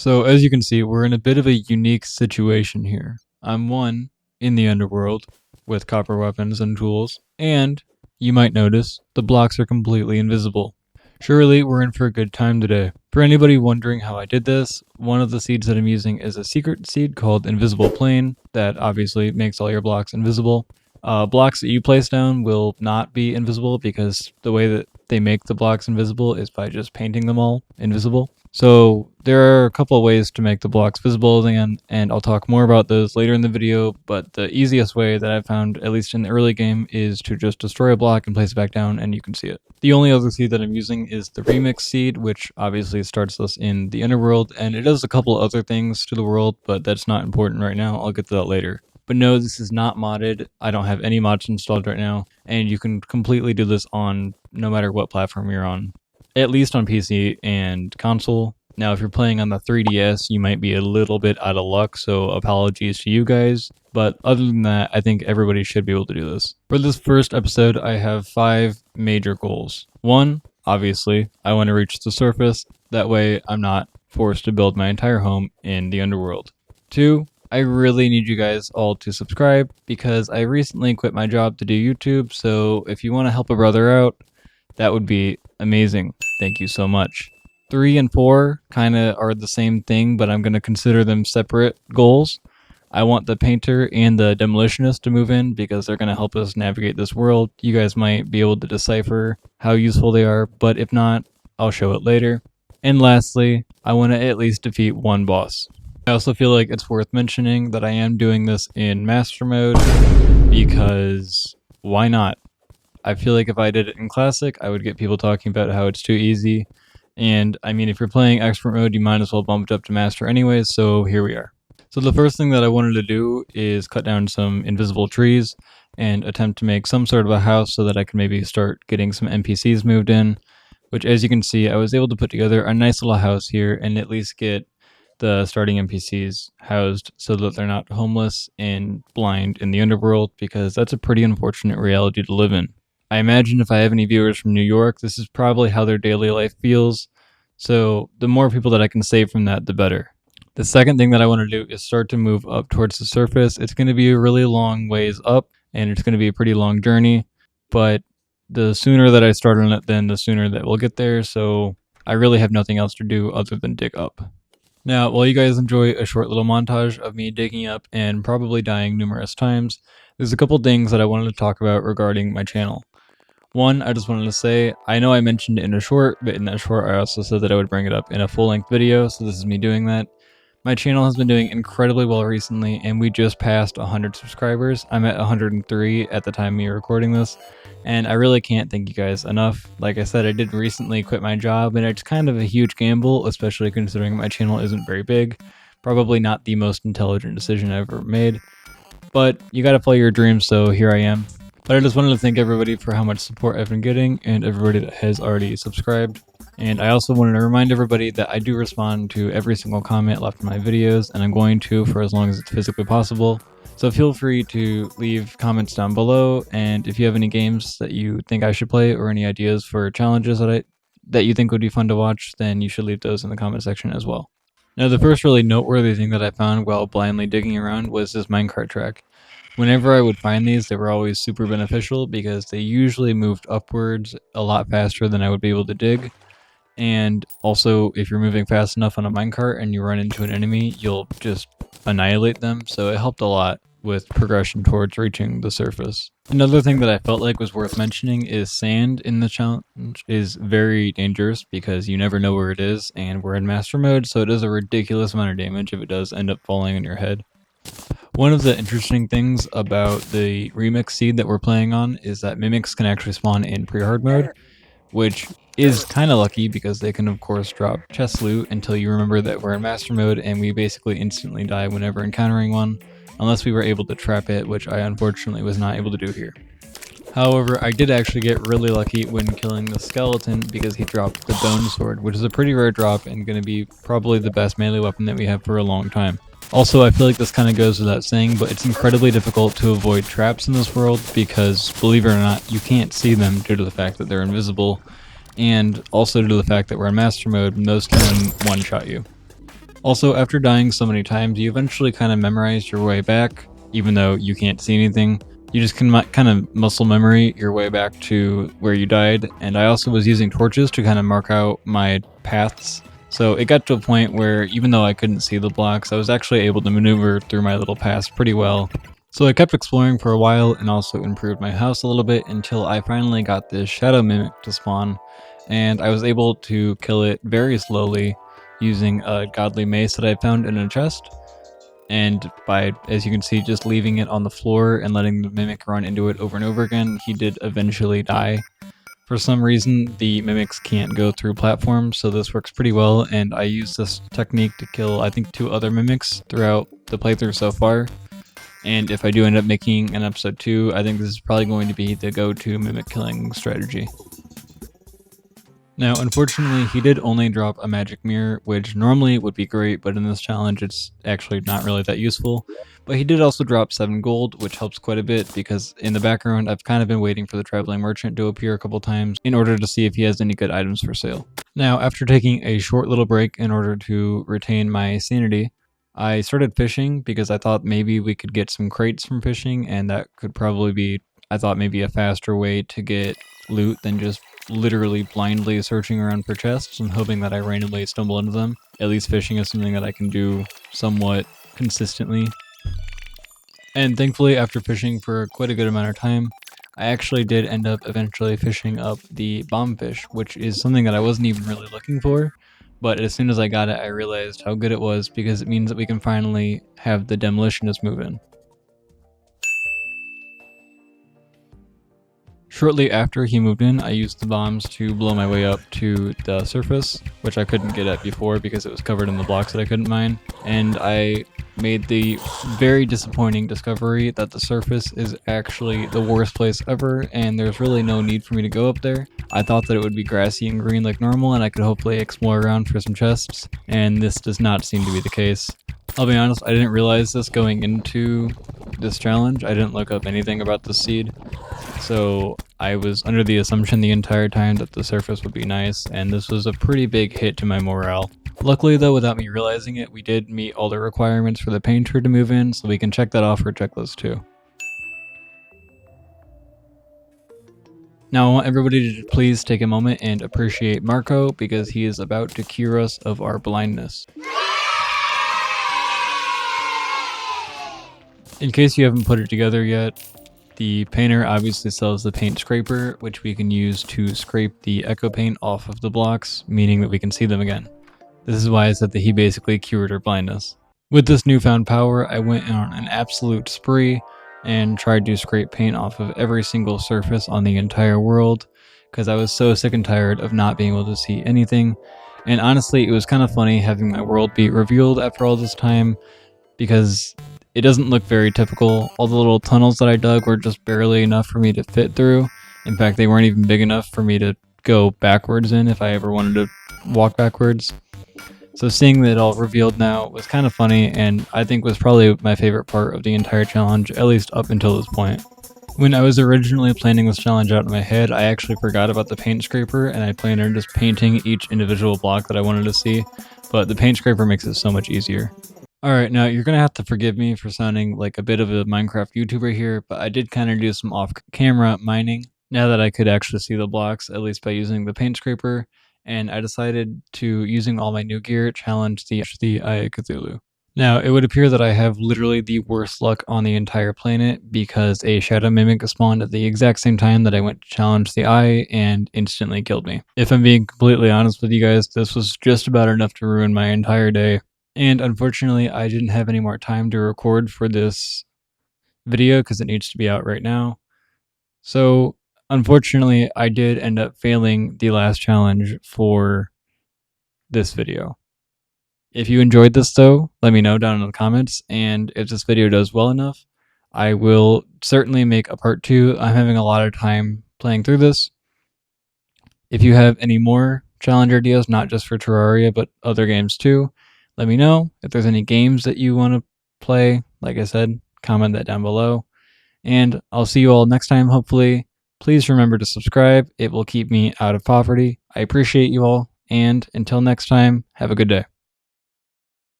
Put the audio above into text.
So as you can see, we're in a bit of a unique situation here. I'm one in the underworld with copper weapons and tools, and you might notice the blocks are completely invisible. Surely we're in for a good time today. For anybody wondering how I did this, one of the seeds that I'm using is a secret seed called Invisible Plane that obviously makes all your blocks invisible. Blocks that you place down will not be invisible because the way that they make the blocks invisible is by just painting them all invisible. So there are a couple of ways to make the blocks visible again, and I'll talk more about those later in the video, but the easiest way that I've found, at least in the early game, is to just destroy a block and place it back down and you can see it. The only other seed that I'm using is the remix seed, which obviously starts us in the underworld, and it does a couple other things to the world, but that's not important right now. I'll get to that later. But no, this is not modded. I don't have any mods installed right now, and you can completely do this on no matter what platform you're on. At least on PC and console. Now, if you're playing on the 3DS, you might be a little bit out of luck, so apologies to you guys. But other than that, I think everybody should be able to do this. For this first episode, I have 5 major goals. 1, obviously, I want to reach the surface. That way, I'm not forced to build my entire home in the underworld. 2, I really need you guys all to subscribe because I recently quit my job to do YouTube, so if you want to help a brother out, that would be amazing. Thank you so much. 3 and 4 kind of are the same thing, but I'm going to consider them separate goals. I want the painter and the demolitionist to move in because they're going to help us navigate this world. You guys might be able to decipher how useful they are, but if not, I'll show it later. And lastly, I want to at least defeat one boss. I also feel like it's worth mentioning that I am doing this in master mode because why not? I feel like if I did it in classic, I would get people talking about how it's too easy. And I mean, if you're playing expert mode, you might as well bump it up to master anyways, so here we are. So the first thing that I wanted to do is cut down some invisible trees and attempt to make some sort of a house so that I can maybe start getting some NPCs moved in, which as you can see, I was able to put together a nice little house here and at least get the starting NPCs housed so that they're not homeless and blind in the underworld, because that's a pretty unfortunate reality to live in. I imagine if I have any viewers from New York, this is probably how their daily life feels, so the more people that I can save from that, the better. The second thing that I want to do is start to move up towards the surface. It's going to be a really long ways up, and it's going to be a pretty long journey, but the sooner that I start on it, then the sooner that we'll get there, so I really have nothing else to do other than dig up. Now, while you guys enjoy a short little montage of me digging up and probably dying numerous times, there's a couple things that I wanted to talk about regarding my channel. One, I just wanted to say, I know I mentioned it in a short, but in that short I also said that I would bring it up in a full-length video, so this is me doing that. My channel has been doing incredibly well recently, and we just passed 100 subscribers. I'm at 103 at the time of me recording this, and I really can't thank you guys enough. Like I said, I did recently quit my job, and it's kind of a huge gamble, especially considering my channel isn't very big. Probably not the most intelligent decision I've ever made, but you gotta follow your dreams, so here I am. But I just wanted to thank everybody for how much support I've been getting, and everybody that has already subscribed. And I also wanted to remind everybody that I do respond to every single comment left in my videos, and I'm going to for as long as it's physically possible. So feel free to leave comments down below, and if you have any games that you think I should play or any ideas for challenges that you think would be fun to watch, then you should leave those in the comment section as well. Now, the first really noteworthy thing that I found while blindly digging around was this Minecart Track. Whenever I would find these, they were always super beneficial because they usually moved upwards a lot faster than I would be able to dig. And also, if you're moving fast enough on a minecart and you run into an enemy, you'll just annihilate them, so it helped a lot with progression towards reaching the surface. Another thing that I felt like was worth mentioning is sand in the challenge is very dangerous because you never know where it is, and we're in master mode, so it does a ridiculous amount of damage if it does end up falling on your head. One of the interesting things about the remix seed that we're playing on is that mimics can actually spawn in pre-hard mode, which is kind of lucky because they can of course drop chest loot until you remember that we're in master mode, and we basically instantly die whenever encountering one, unless we were able to trap it, which I unfortunately was not able to do here. However, I did actually get really lucky when killing the skeleton because he dropped the bone sword, which is a pretty rare drop and going to be probably the best melee weapon that we have for a long time. Also, I feel like this kind of goes without saying, but it's incredibly difficult to avoid traps in this world because, believe it or not, you can't see them due to the fact that they're invisible, and also due to the fact that we're in master mode, most of them one-shot you. Also, after dying so many times, you eventually kind of memorize your way back, even though you can't see anything. You just can kind of muscle memory your way back to where you died, and I also was using torches to kind of mark out my paths. So it got to a point where even though I couldn't see the blocks, I was actually able to maneuver through my little paths pretty well. So I kept exploring for a while and also improved my house a little bit until I finally got this shadow mimic to spawn, and I was able to kill it very slowly using a godly mace that I found in a chest, and by, as you can see, just leaving it on the floor and letting the mimic run into it over and over again, he did eventually die. For some reason, the mimics can't go through platforms, so this works pretty well, and I used this technique to kill, I think, 2 other mimics throughout the playthrough so far. And if I do end up making an episode 2, I think this is probably going to be the go-to mimic killing strategy. Now, unfortunately, he did only drop a magic mirror, which normally would be great, but in this challenge it's actually not really that useful. But he did also drop 7 gold, which helps quite a bit, because in the background I've kind of been waiting for the traveling merchant to appear a couple times in order to see if he has any good items for sale. Now, after taking a short little break in order to retain my sanity, I started fishing because I thought maybe we could get some crates from fishing, and that could probably be, I thought, maybe a faster way to get loot than just literally blindly searching around for chests and hoping that I randomly stumble into them. At least fishing is something that I can do somewhat consistently. And thankfully, after fishing for quite a good amount of time, I actually did end up eventually fishing up the bombfish, which is something that I wasn't even really looking for. But as soon as I got it, I realized how good it was, because it means that we can finally have the demolitionist move in. Shortly after he moved in, I used the bombs to blow my way up to the surface, which I couldn't get at before because it was covered in the blocks that I couldn't mine, and I made the very disappointing discovery that the surface is actually the worst place ever, and there's really no need for me to go up there. I thought that it would be grassy and green like normal, and I could hopefully explore around for some chests, and this does not seem to be the case. I'll be honest, I didn't realize this going into this challenge. I didn't look up anything about the seed. So I was under the assumption the entire time that the surface would be nice, and this was a pretty big hit to my morale. Luckily though, without me realizing it, we did meet all the requirements for the painter to move in, so we can check that off our checklist too. Now I want everybody to please take a moment and appreciate Marco, because he is about to cure us of our blindness. In case you haven't put it together yet, the painter obviously sells the paint scraper, which we can use to scrape the echo paint off of the blocks, meaning that we can see them again. This is why I said that he basically cured our blindness. With this newfound power, I went on an absolute spree and tried to scrape paint off of every single surface on the entire world, because I was so sick and tired of not being able to see anything. And honestly, it was kind of funny having my world be revealed after all this time, because it doesn't look very typical. All the little tunnels that I dug were just barely enough for me to fit through. In fact, they weren't even big enough for me to go backwards in if I ever wanted to walk backwards. So seeing that all revealed now was kind of funny, and I think was probably my favorite part of the entire challenge, at least up until this point. When I was originally planning this challenge out in my head, I actually forgot about the paint scraper, and I planned on just painting each individual block that I wanted to see, but the paint scraper makes it so much easier. Alright, now you're going to have to forgive me for sounding like a bit of a Minecraft YouTuber here, but I did kind of do some off-camera mining now that I could actually see the blocks, at least by using the paint scraper, and I decided to, using all my new gear, challenge the Eye of Cthulhu. Now, it would appear that I have literally the worst luck on the entire planet, because a shadow mimic spawned at the exact same time that I went to challenge the eye and instantly killed me. If I'm being completely honest with you guys, this was just about enough to ruin my entire day. And unfortunately, I didn't have any more time to record for this video because it needs to be out right now. So unfortunately, I did end up failing the last challenge for this video. If you enjoyed this though, let me know down in the comments, and if this video does well enough, I will certainly make a part 2. I'm having a lot of time playing through this. If you have any more challenge ideas, not just for Terraria, but other games too, let me know. If there's any games that you want to play, like I said, comment that down below. And I'll see you all next time, hopefully. Please remember to subscribe. It will keep me out of poverty. I appreciate you all. And until next time, have a good day.